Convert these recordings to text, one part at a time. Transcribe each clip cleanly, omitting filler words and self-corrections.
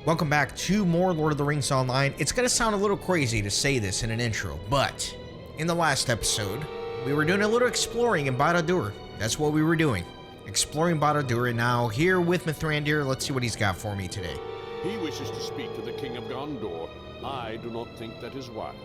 Welcome back to more Lord of the Rings Online. It's going to sound a little crazy to say this in an intro, but in the last episode, we were doing a little exploring in Barad-dûr. That's what we were doing. Exploring Barad-dûr, and now here with Mithrandir, let's see what he's got for me today. He wishes to speak to the King of Gondor. I do not think that is wise.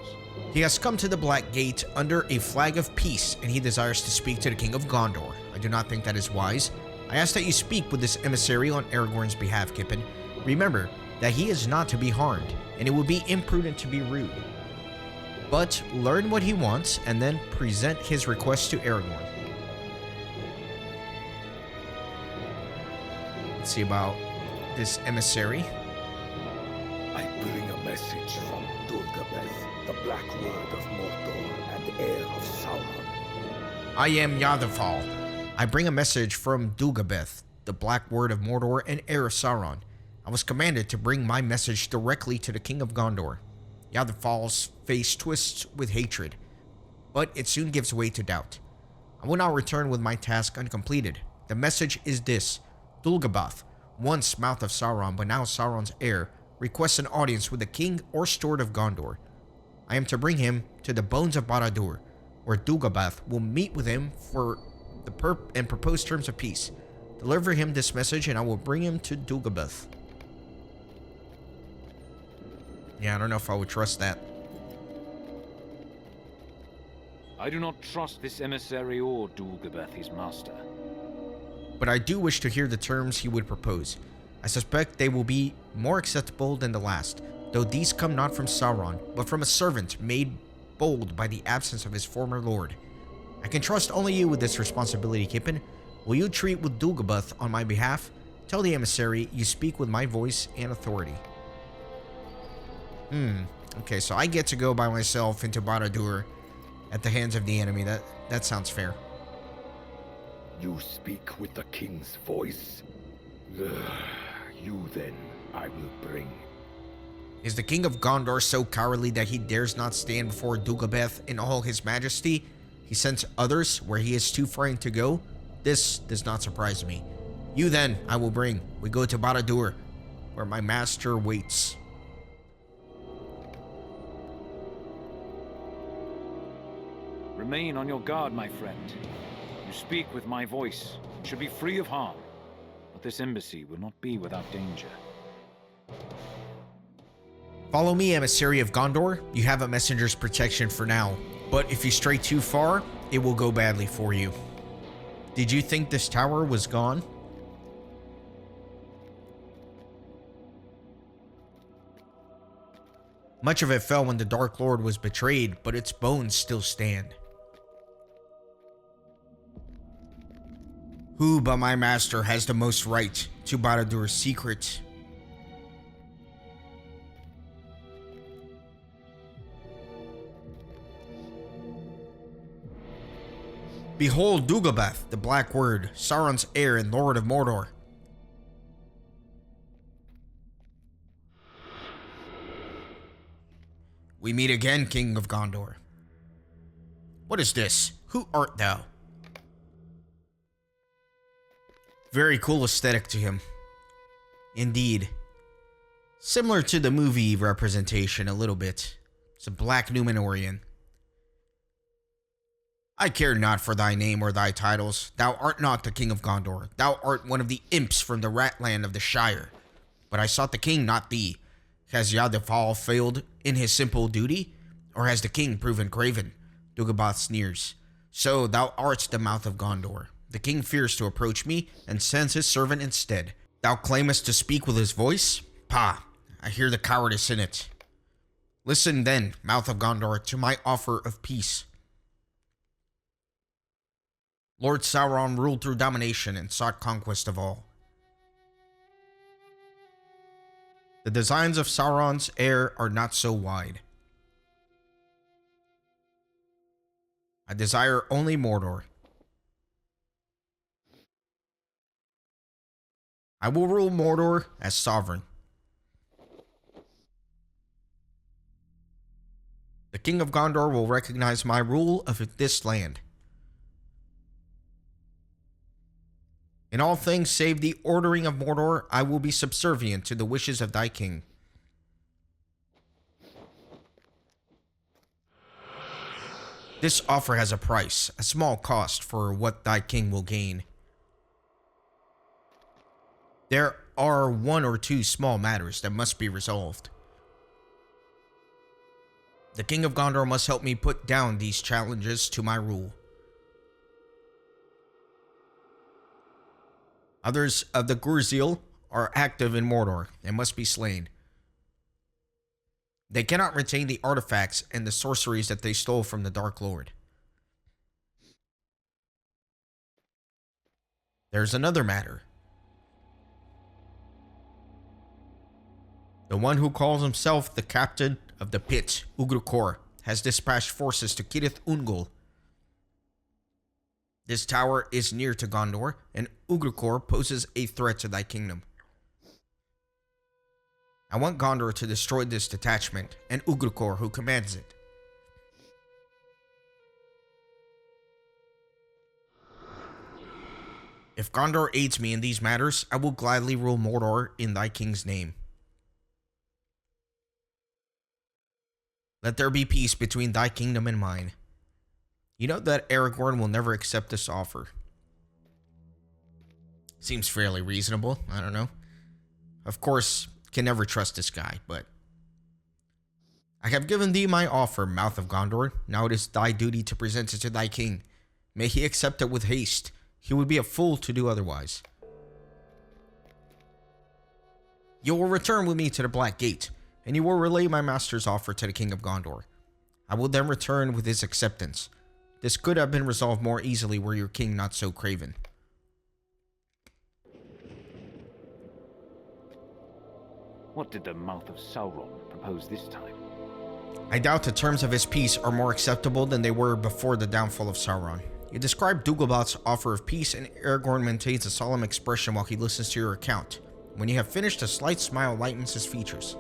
He has come to the Black Gate under a flag of peace, and he desires to speak to the King of Gondor. I do not think that is wise. I ask that you speak with this emissary on Aragorn's behalf, Kippen. Remember that he is not to be harmed, and it would be imprudent to be rude. But learn what he wants, and then present his request to Aragorn. Let's see about this emissary. I bring a message from Dulgabeth, the Black Word of Mordor and heir of Sauron. I am Yadafal. I bring a message from Dulgabeth, the Black Word of Mordor and heir of Sauron. I was commanded to bring my message directly to the King of Gondor. Yadafal's face twists with hatred, but it soon gives way to doubt. I will not return with my task uncompleted. The message is this. Dulgabeth, once Mouth of Sauron but now Sauron's heir, requests an audience with the King or Steward of Gondor. I am to bring him to the Bones of Barad-dûr, where Dulgabeth will meet with him for the propose terms of peace. Deliver him this message and I will bring him to Dulgabeth. Yeah, I don't know if I would trust that. I do not trust this emissary or Dulgabeth, his master. But I do wish to hear the terms he would propose. I suspect they will be more acceptable than the last, though these come not from Sauron, but from a servant made bold by the absence of his former lord. I can trust only you with this responsibility, Kippen. Will you treat with Dulgabeth on my behalf? Tell the emissary you speak with my voice and authority. Okay, so I get to go by myself into Barad-dûr at the hands of the enemy. That sounds fair. You speak with the king's voice. You then I will bring. Is the King of Gondor so cowardly that he dares not stand before Dulgabeth in all his majesty? He sends others where he is too frightened to go? This does not surprise me. You then I will bring. We go to Barad-dûr, where my master waits. Remain on your guard, my friend. You speak with my voice and should be free of harm. But this embassy will not be without danger. Follow me, emissary of Gondor. You have a messenger's protection for now, but if you stray too far, it will go badly for you. Did you think this tower was gone? Much of it fell when the Dark Lord was betrayed, but its bones still stand. Who but my master has the most right to Barad-dûr's secret? Behold Dulgabeth, the Black Word, Sauron's heir and Lord of Mordor. We meet again, King of Gondor. What is this? Who art thou? Very cool aesthetic to him. Indeed. Similar to the movie representation a little bit. It's a black Númenórean. I care not for thy name or thy titles. Thou art not the King of Gondor. Thou art one of the imps from the Ratland of the Shire. But I sought the king, not thee. Has Yadafal failed in his simple duty? Or has the king proven craven? Dulgabeth sneers. So thou art the Mouth of Gondor. The king fears to approach me and sends his servant instead. Thou claimest to speak with his voice? Pah, I hear the cowardice in it. Listen then, Mouth of Gondor, to my offer of peace. Lord Sauron ruled through domination and sought conquest of all. The designs of Sauron's heir are not so wide. I desire only Mordor. I will rule Mordor as sovereign. The King of Gondor will recognize my rule of this land. In all things save the ordering of Mordor, I will be subservient to the wishes of thy king. This offer has a price, a small cost for what thy king will gain. There are one or two small matters that must be resolved. The King of Gondor must help me put down these challenges to my rule. Others of the Gurzeal are active in Mordor and must be slain. They cannot retain the artifacts and the sorceries that they stole from the Dark Lord. There's another matter. The one who calls himself the captain of the pit, Ugrukor, has dispatched forces to Cirith Ungol. This tower is near to Gondor, and Ugrukor poses a threat to thy kingdom. I want Gondor to destroy this detachment, and Ugrukor who commands it. If Gondor aids me in these matters, I will gladly rule Mordor in thy king's name. Let there be peace between thy kingdom and mine. You know that Aragorn will never accept this offer. Seems fairly reasonable, I don't know. Of course, can never trust this guy, but... I have given thee my offer, Mouth of Gondor. Now it is thy duty to present it to thy king. May he accept it with haste. He would be a fool to do otherwise. You will return with me to the Black Gate, and you will relay my master's offer to the King of Gondor. I will then return with his acceptance. This could have been resolved more easily were your king not so craven. What did the Mouth of Sauron propose this time? I doubt the terms of his peace are more acceptable than they were before the downfall of Sauron. You describe Dagobah's offer of peace, and Aragorn maintains a solemn expression while he listens to your account. When you have finished, a slight smile lightens his features.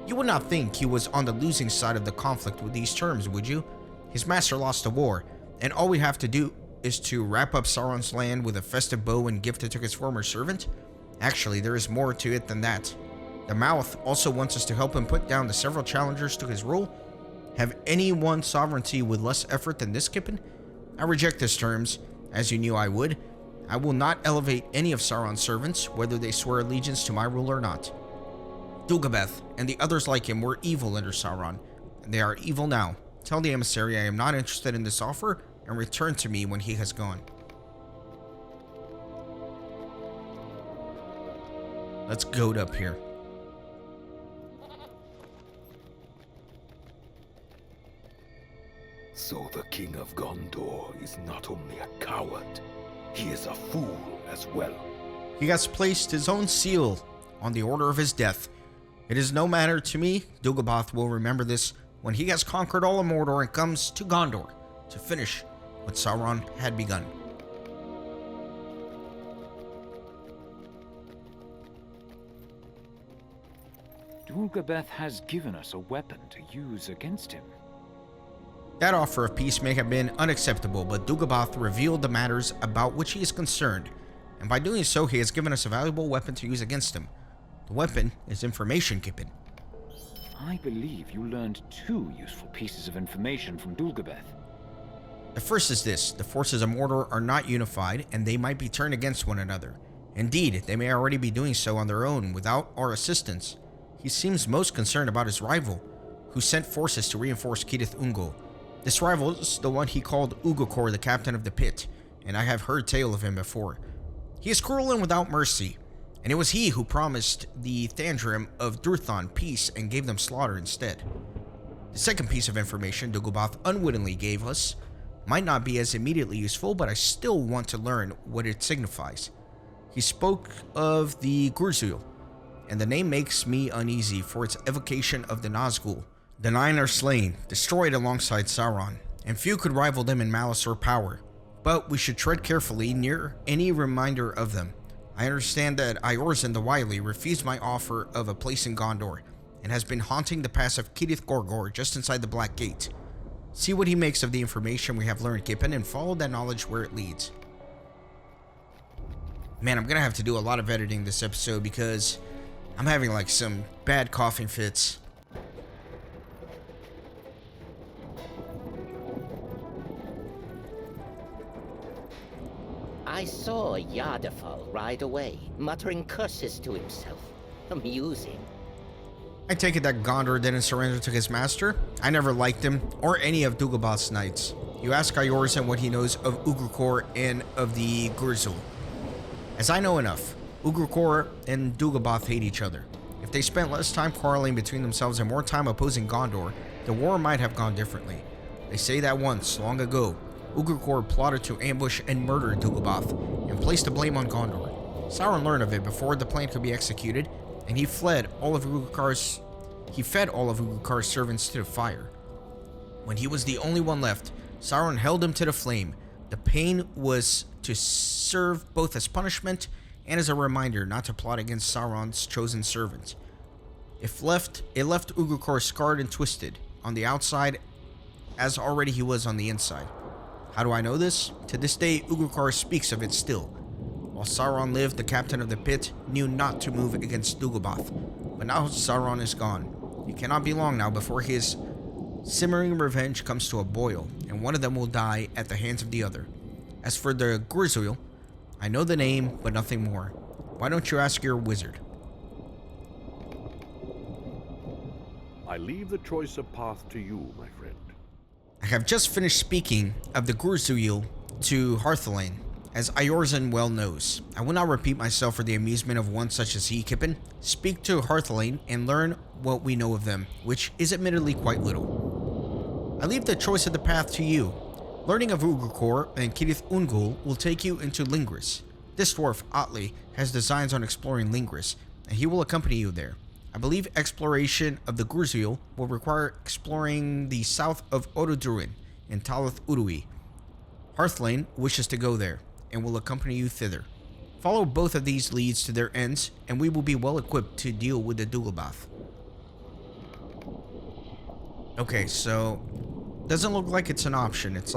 You would not think he was on the losing side of the conflict with these terms, would you? His master lost the war, and all we have to do is to wrap up Sauron's land with a festive bow and gift it to his former servant? Actually, there is more to it than that. The Mouth also wants us to help him put down the several challengers to his rule. Have any one sovereignty with less effort than this, Kippen? I reject his terms, as you knew I would. I will not elevate any of Sauron's servants, whether they swear allegiance to my rule or not. Dagobah and the others like him were evil under Sauron, and they are evil now. Tell the emissary I am not interested in this offer, and return to me when he has gone. Let's goad up here. So the King of Gondor is not only a coward, he is a fool as well. He has placed his own seal on the order of his death. It is no matter to me. Dagobah will remember this when he has conquered all of Mordor and comes to Gondor to finish what Sauron had begun. Dagobah has given us a weapon to use against him. That offer of peace may have been unacceptable, but Dagobah revealed the matters about which he is concerned, and by doing so he has given us a valuable weapon to use against him. The weapon is information, Kippen. I believe you learned 2 useful pieces of information from Dagobah. The first is this: the forces of Mordor are not unified, and they might be turned against one another. Indeed, they may already be doing so on their own without our assistance. He seems most concerned about his rival, who sent forces to reinforce Cirith Ungol. This rival is the one he called Ugrukor, the captain of the pit, and I have heard tale of him before. He is cruel and without mercy, and it was he who promised the Thandrim of Druthon peace and gave them slaughter instead. The second piece of information Dagobah unwittingly gave us might not be as immediately useful, but I still want to learn what it signifies. He spoke of the Gurzeal, and the name makes me uneasy for its evocation of the Nazgul. The 9 are slain, destroyed alongside Sauron, and few could rival them in malice or power. But we should tread carefully near any reminder of them. I understand that Eorzin the Wily refused my offer of a place in Gondor, and has been haunting the pass of Cirith Gorgor just inside the Black Gate. See what he makes of the information we have learned, Kippen, and follow that knowledge where it leads. Man, I'm gonna have to do a lot of editing this episode because I'm having like some bad coughing fits. I saw J.R.R. ride away, muttering curses to himself. Amusing. I take it that Gondor didn't surrender to his master? I never liked him, or any of Dagobah's knights. You ask Eorzen what he knows of Ugrukor and of the Gurzul. As I know enough, Ugrukor and Dagobah hate each other. If they spent less time quarreling between themselves and more time opposing Gondor, the war might have gone differently. They say that once, long ago, Ugrukor plotted to ambush and murder Dagobah and placed the blame on Gondor. Sauron learned of it before the plan could be executed, and he fed all of Ugrukhar's servants to the fire. When he was the only one left, Sauron held him to the flame. The pain was to serve both as punishment and as a reminder not to plot against Sauron's chosen servant. It left Ugrukor scarred and twisted on the outside as already he was on the inside. How do I know this? To this day, Ugrukor speaks of it still. While Sauron lived, the captain of the pit knew not to move against Dagobah. But now Sauron is gone. It cannot be long now before his simmering revenge comes to a boil, and one of them will die at the hands of the other. As for the Gurzul, I know the name, but nothing more. Why don't you ask your wizard? I leave the choice of path to you, my friend. I have just finished speaking of the Gurzul to Harthalain, as Eorzen well knows. I will not repeat myself for the amusement of one such as he, Kippen. Speak to Harthalain and learn what we know of them, which is admittedly quite little. I leave the choice of the path to you. Learning of Ugrukor and Kirith Ungol will take you into Lingris. This dwarf, Atli, has designs on exploring Lingris, and he will accompany you there. I believe exploration of the Gurzul will require exploring the south of Orodruin and Talath Urui. Harthalain wishes to go there, and will accompany you thither. Follow both of these leads to their ends, and we will be well equipped to deal with the Dagobah. Okay, so doesn't look like it's an option. It's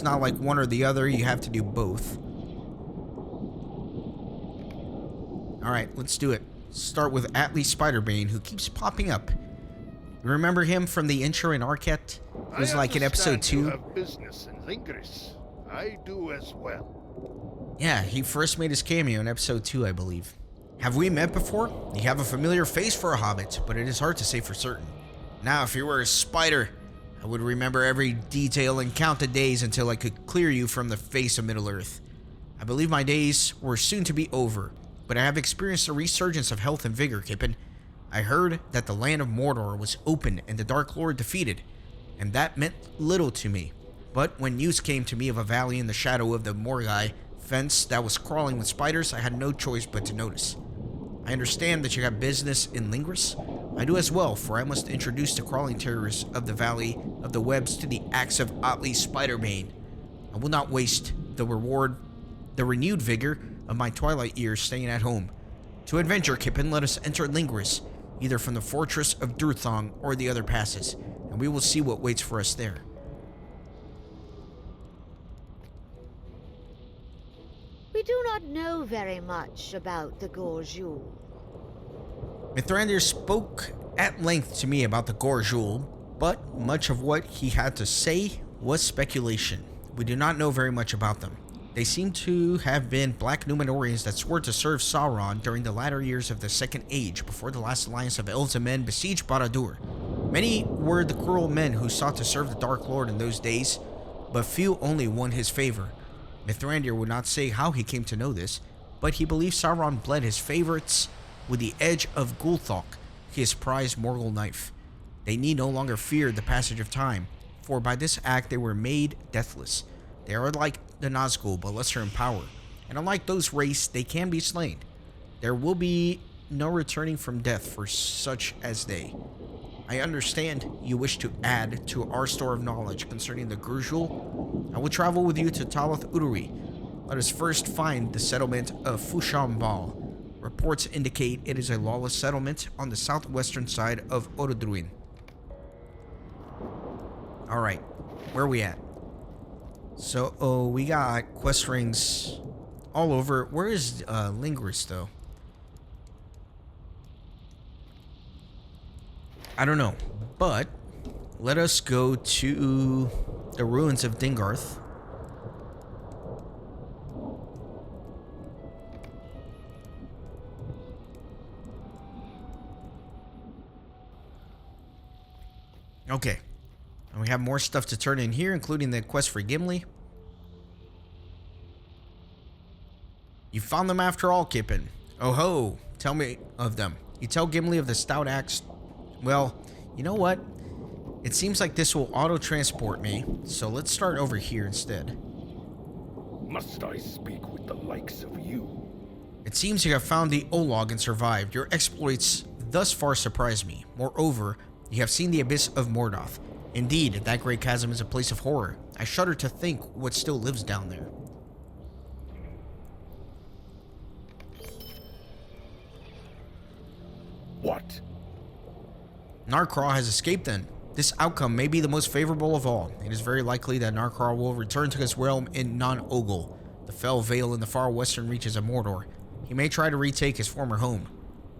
not like one or the other. You have to do both. All right, let's do it. Start with Atli Spiderbane, who keeps popping up. You remember him from the intro in Arquette? It was like in episode 2. You have business in Lingris. I do as well. Yeah, he first made his cameo in episode 2, I believe. Have we met before? You have a familiar face for a hobbit, but it is hard to say for certain. Now, if you were a spider, I would remember every detail and count the days until I could clear you from the face of Middle-earth. I believe my days were soon to be over, but I have experienced a resurgence of health and vigor, Kippen. I heard that the land of Mordor was open and the Dark Lord defeated, and that meant little to me. But when news came to me of a valley in the shadow of the Morgai fence that was crawling with spiders, I had no choice but to notice. I understand that you have business in Lingris. I do as well, for I must introduce the crawling terrors of the Valley of the Webs to the axe of Atli Spiderbane. I will not waste the renewed vigor of my twilight years staying at home. To adventure, Kippen, let us enter Lingris, either from the fortress of Durthong or the other passes, and we will see what waits for us there. We do not know very much about the Gurzul. Mithrandir spoke at length to me about the Gurzul, but much of what he had to say was speculation. We do not know very much about them. They seem to have been black Númenóreans that swore to serve Sauron during the latter years of the Second Age, before the last alliance of elves and men besieged Barad-dûr. Many were the cruel men who sought to serve the Dark Lord in those days, but few only won his favor. Mithrandir would not say how he came to know this, but he believed Sauron bled his favorites with the edge of Gulthok, his prized Morgul knife. They need no longer fear the passage of time, for by this act they were made deathless. They are like the Nazgul, but lesser in power, and unlike those race, they can be slain. There will be no returning from death for such as they. I understand you wish to add to our store of knowledge concerning the Gurzul. I will travel with you to Talath Urui. Let us first find the settlement of Fushambal. Reports indicate it is a lawless settlement on the southwestern side of Orodruin. Alright, where are we at? So, we got quest rings all over. Where is Lingris, though? I don't know. But let us go to the ruins of Dingarth. Okay. And we have more stuff to turn in here, including the quest for Gimli. You found them after all, Kippen. Oh ho, tell me of them. You tell Gimli of the stout axe. Well, you know what? It seems like this will auto-transport me, so let's start over here instead. Must I speak with the likes of you? It seems you have found the Olog and survived. Your exploits thus far surprise me. Moreover, you have seen the abyss of Mordoth. Indeed, that great chasm is a place of horror. I shudder to think what still lives down there. What? Narcraw has escaped then. This outcome may be the most favorable of all. It is very likely that Narcraw will return to his realm in Non-Ogul, the fell vale in the far western reaches of Mordor. He may try to retake his former home.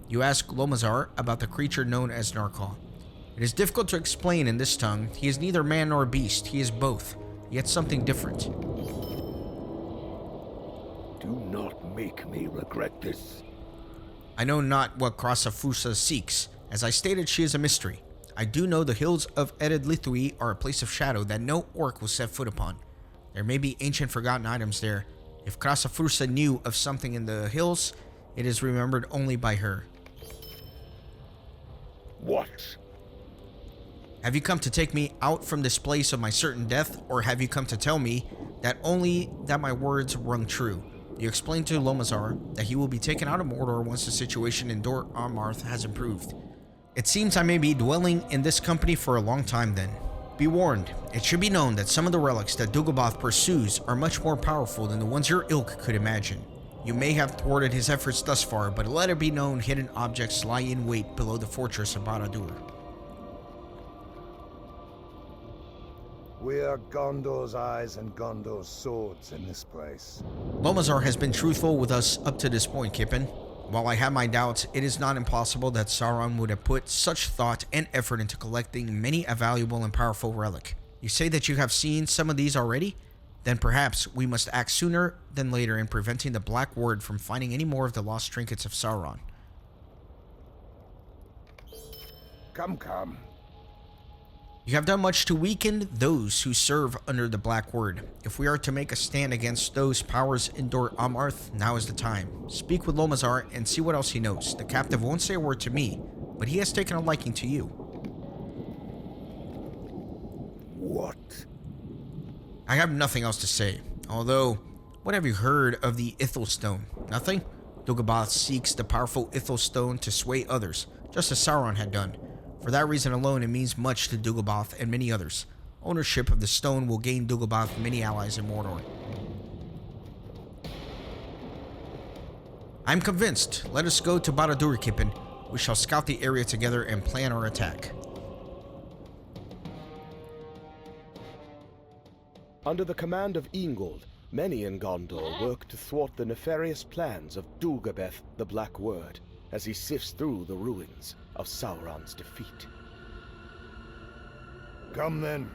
You ask Lomazar about the creature known as Narcraw. It is difficult to explain in this tongue. He is neither man nor beast. He is both, yet something different. Do not make me regret this. I know not what Krasafusa seeks. As I stated, she is a mystery. I do know the hills of Eredlithui are a place of shadow that no orc will set foot upon. There may be ancient forgotten items there. If Krasafusa knew of something in the hills, it is remembered only by her. What? Have you come to take me out from this place of my certain death, or have you come to tell me that only that my words rung true? You explained to Lomazar that he will be taken out of Mordor once the situation in Dor Amarth has improved. It seems I may be dwelling in this company for a long time then. Be warned, it should be known that some of the relics that Dugulbath pursues are much more powerful than the ones your ilk could imagine. You may have thwarted his efforts thus far, but let it be known hidden objects lie in wait below the fortress of Barad-dûr. We are Gondor's eyes and Gondor's swords in this place. Lomazar has been truthful with us up to this point, Kippen. While I have my doubts, it is not impossible that Sauron would have put such thought and effort into collecting many a valuable and powerful relic. You say that you have seen some of these already? Then perhaps we must act sooner than later in preventing the Black Word from finding any more of the lost trinkets of Sauron. Come. You have done much to weaken those who serve under the Black Word. If we are to make a stand against those powers in Dor Amarth, now is the time. Speak with Lomazar and see what else he knows. The captive won't say a word to me, but he has taken a liking to you. What? I have nothing else to say. Although, what have you heard of the Ithil Stone? Nothing? Dugulbath seeks the powerful Ithil Stone to sway others, just as Sauron had done. For that reason alone, it means much to Dugulbath and many others. Ownership of the stone will gain Dugulbath many allies in Mordor. I'm convinced. Let us go to Barad-dûr, Kippen. We shall scout the area together and plan our attack. Under the command of Ingold, many in Gondor work to thwart the nefarious plans of Dugulbath the Black Word as he sifts through the ruins of Sauron's defeat. Come then.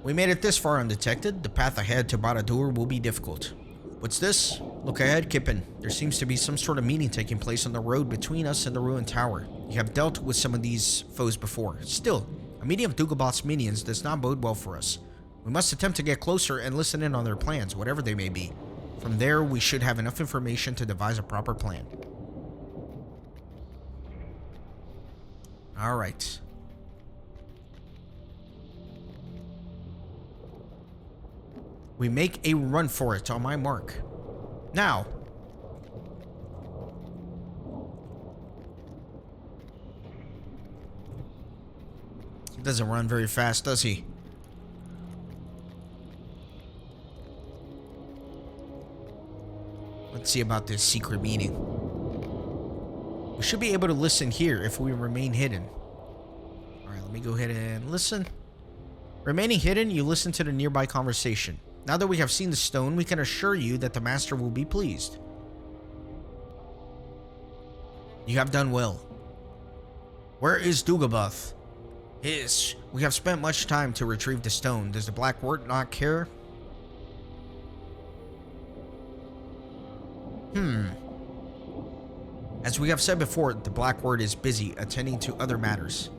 We made it this far undetected. The path ahead to Barad-dûr will be difficult. What's this? Look ahead, Kippen. There seems to be some sort of meeting taking place on the road between us and the ruined tower. You have dealt with some of these foes before. Still, a meeting of Dugulbath's minions does not bode well for us. We must attempt to get closer and listen in on their plans, whatever they may be. From there, we should have enough information to devise a proper plan. Alright. We make a run for it on my mark. Now. He doesn't run very fast, does he? Let's see about this secret meeting. We should be able to listen here if we remain hidden. Alright, let me go ahead and listen. Remaining hidden, you listen to the nearby conversation. Now that we have seen the stone, we can assure you that the master will be pleased. You have done well. Where is Dugabeth? Hiss. We have spent much time to retrieve the stone. Does the Black Word not care? As we have said before, the Black Word is busy attending to other matters.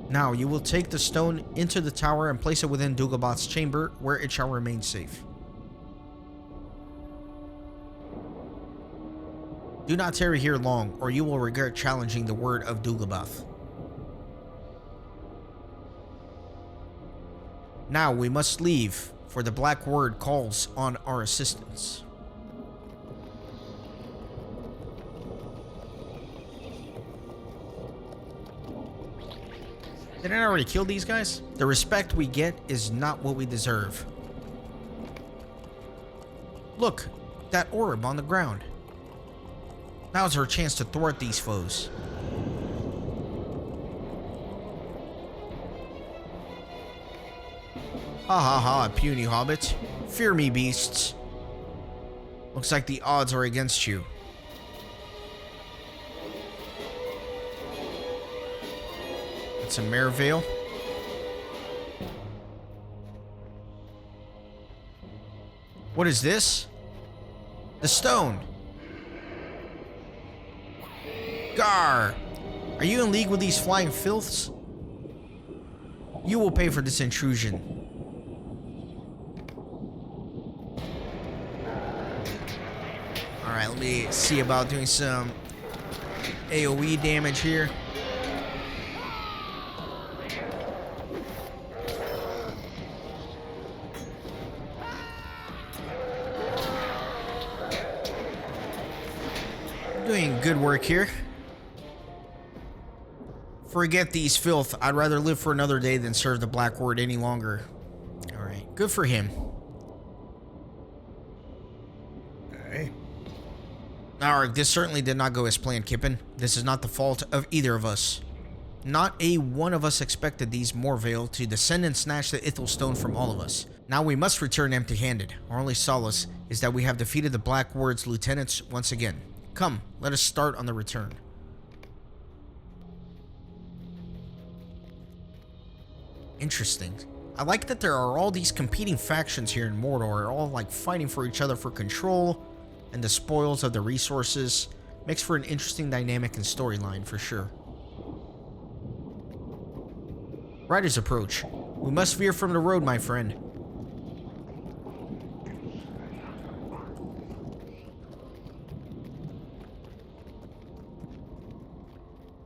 Now, you will take the stone into the tower and place it within Dugabeth's chamber, where it shall remain safe. Do not tarry here long, or you will regret challenging the word of Dugabeth. Now we must leave, for the Black Word calls on our assistance. Didn't I already kill these guys? The respect we get is not what we deserve. Look, that orb on the ground. Now's our chance to thwart these foes. Ha ha ha, puny hobbit. Fear me, beasts. Looks like the odds are against you. That's a Mervale. What is this? The stone. Gar! Are you in league with these flying filths? You will pay for this intrusion. Alright, let me see about doing some AoE damage here. Doing good work here. Forget these filth. I'd rather live for another day than serve the Black Word any longer. Alright, good for him. Hey? Alright, this certainly did not go as planned, Kippen. This is not the fault of either of us. Not a one of us expected these Morvale to descend and snatch the Ithel Stone from all of us. Now we must return empty-handed. Our only solace is that we have defeated the Black Word's lieutenants once again. Come, let us start on the return. Interesting. I like that there are all these competing factions here in Mordor, all like fighting for each other for control and the spoils of the resources. Makes for an interesting dynamic and storyline for sure. Riders approach. We must veer from the road, my friend.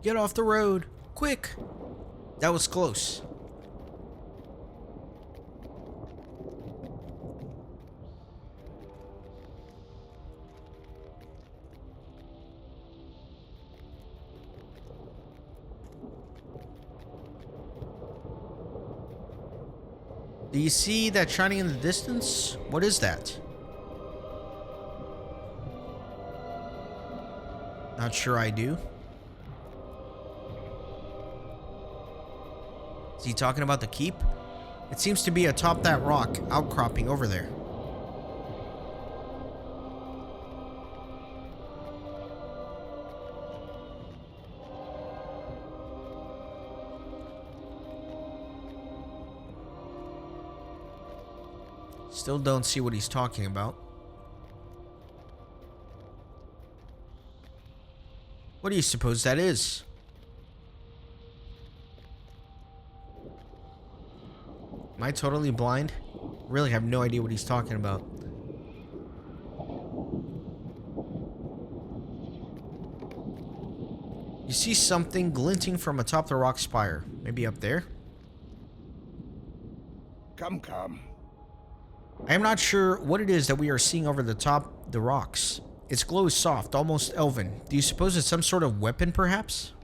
Get off the road, quick. That was close. Do you see that shining in the distance? What is that? Not sure I do. Is he talking about the keep? It seems to be atop that rock outcropping over there. Still don't see what he's talking about. What do you suppose that is? Am I totally blind? Really have no idea what he's talking about. You see something glinting from atop the rock spire. Maybe up there? Come, come. I am not sure what it is that we are seeing over the top the rocks. Its glow is soft, almost elven. Do you suppose it's some sort of weapon, perhaps?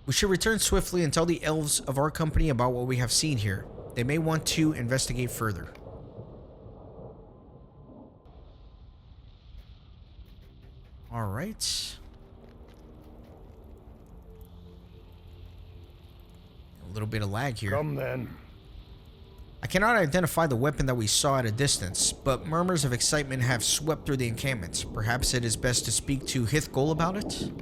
We should return swiftly and tell the elves of our company about what we have seen here. They may want to investigate further. Alright. A little bit of lag here. Come then. I cannot identify the weapon that we saw at a distance, but murmurs of excitement have swept through the encampment. Perhaps it is best to speak to Hithgol about it?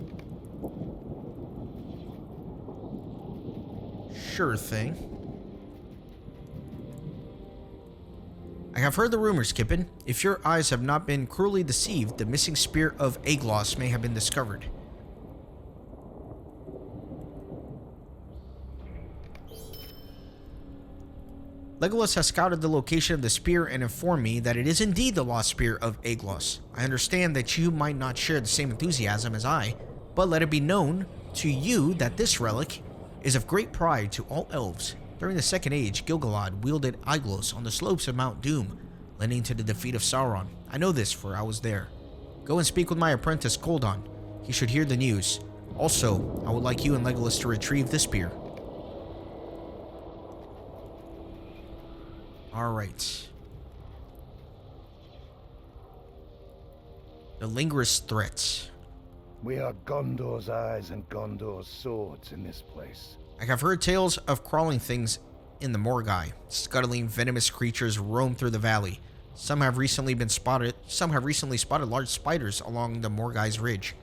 Sure thing. I have heard the rumors, Kippen. If your eyes have not been cruelly deceived, the missing spear of Aeglos may have been discovered. Legolas has scouted the location of the spear and informed me that it is indeed the lost spear of Aeglos. I understand that you might not share the same enthusiasm as I, but let it be known to you that this relic is of great pride to all elves. During the Second Age, Gil-galad wielded Aeglos on the slopes of Mount Doom, lending to the defeat of Sauron. I know this, for I was there. Go and speak with my apprentice, Koldon. He should hear the news. Also, I would like you and Legolas to retrieve the spear. Alright. The Lingris threat. We are Gondor's eyes and Gondor's swords in this place. I have heard tales of crawling things in the Morgai. Scuttling venomous creatures roam through the valley. Some have recently spotted large spiders along the Morgai's ridge.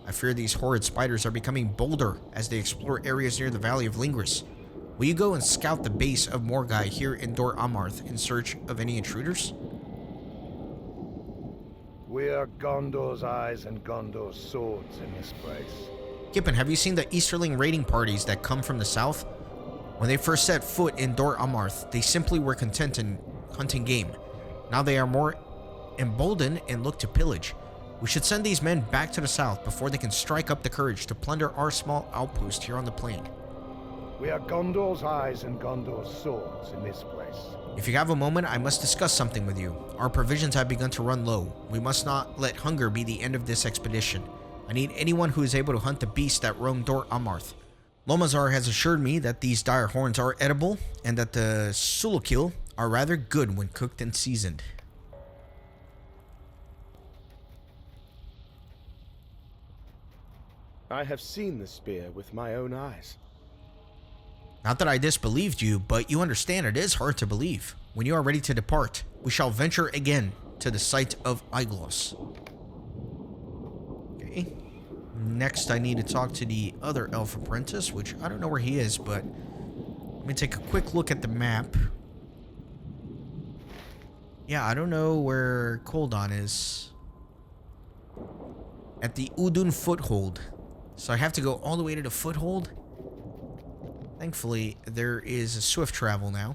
I fear these horrid spiders are becoming bolder as they explore areas near the Valley of Lingris. Will you go and scout the base of Morgai here in Dor Amarth in search of any intruders? We are Gondor's eyes and Gondor's swords in this place. Kippen, have you seen the Easterling raiding parties that come from the south? When they first set foot in Dor Amarth, they simply were content in hunting game. Now they are more emboldened and look to pillage. We should send these men back to the south before they can strike up the courage to plunder our small outpost here on the plain. We are Gondor's eyes and Gondor's swords in this place. If you have a moment, I must discuss something with you. Our provisions have begun to run low. We must not let hunger be the end of this expedition. I need anyone who is able to hunt the beasts that roam Dor Amarth. Lomazar has assured me that these dire horns are edible, and that the sulukil are rather good when cooked and seasoned. I have seen the spear with my own eyes. Not that I disbelieved you, but you understand it is hard to believe. When you are ready to depart, we shall venture again to the site of Aeglos. Okay. Next, I need to talk to the other elf apprentice, which I don't know where he is, but let me take a quick look at the map. Yeah, I don't know where Koldon is. At the Udun Foothold. So I have to go all the way to the Foothold. Thankfully, there is a swift travel now.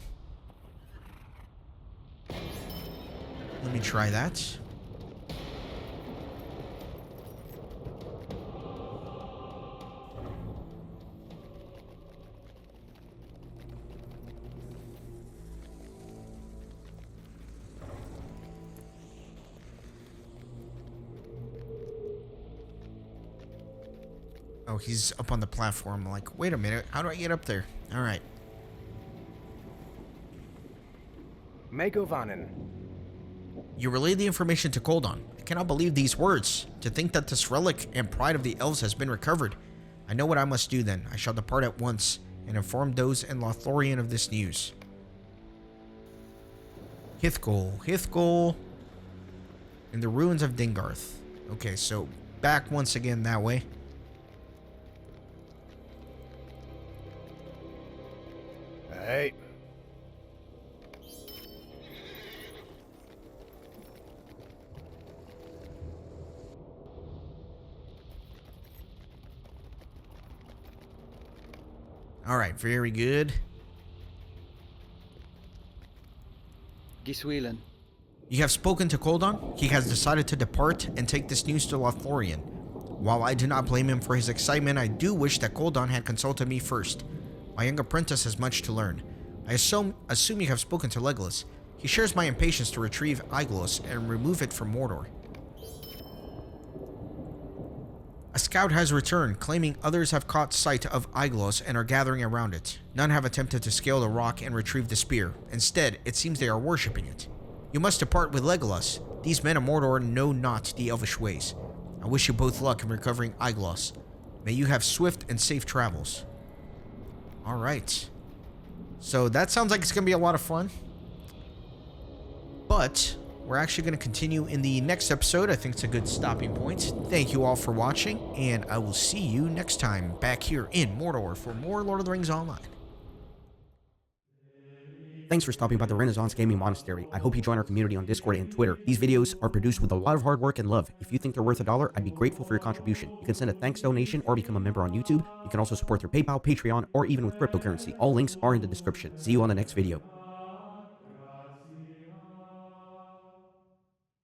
Let me try that. Oh, he's up on the platform. I'm like, wait a minute. How do I get up there? All right. Megovanen. You relayed the information to Koldon. I cannot believe these words. To think that this relic and pride of the elves has been recovered. I know what I must do then. I shall depart at once and inform those in Lothlorien of this news. Hithgol. In the ruins of Dingarth. Okay, so back once again that way. Hey. All right, very good. Giswelen. You have spoken to Koldon. He has decided to depart and take this news to Lothlorien. While I do not blame him for his excitement, I do wish that Koldon had consulted me first. My young apprentice has much to learn. I assume you have spoken to Legolas. He shares my impatience to retrieve Aeglos and remove it from Mordor. A scout has returned, claiming others have caught sight of Aeglos and are gathering around it. None have attempted to scale the rock and retrieve the spear. Instead, it seems they are worshipping it. You must depart with Legolas. These men of Mordor know not the elvish ways. I wish you both luck in recovering Aeglos. May you have swift and safe travels. Alright. So that sounds like it's going to be a lot of fun. But we're actually going to continue in the next episode. I think it's a good stopping point. Thank you all for watching, and I will see you next time back here in Mordor for more Lord of the Rings Online. Thanks for stopping by the Renaissance Gaming Monastery. I hope you join our community on Discord and Twitter. These videos are produced with a lot of hard work and love. If you think they're worth $1, I'd be grateful for your contribution. You can send a thanks donation or become a member on YouTube. You can also support through PayPal, Patreon, or even with cryptocurrency. All links are in the description. See you on the next video.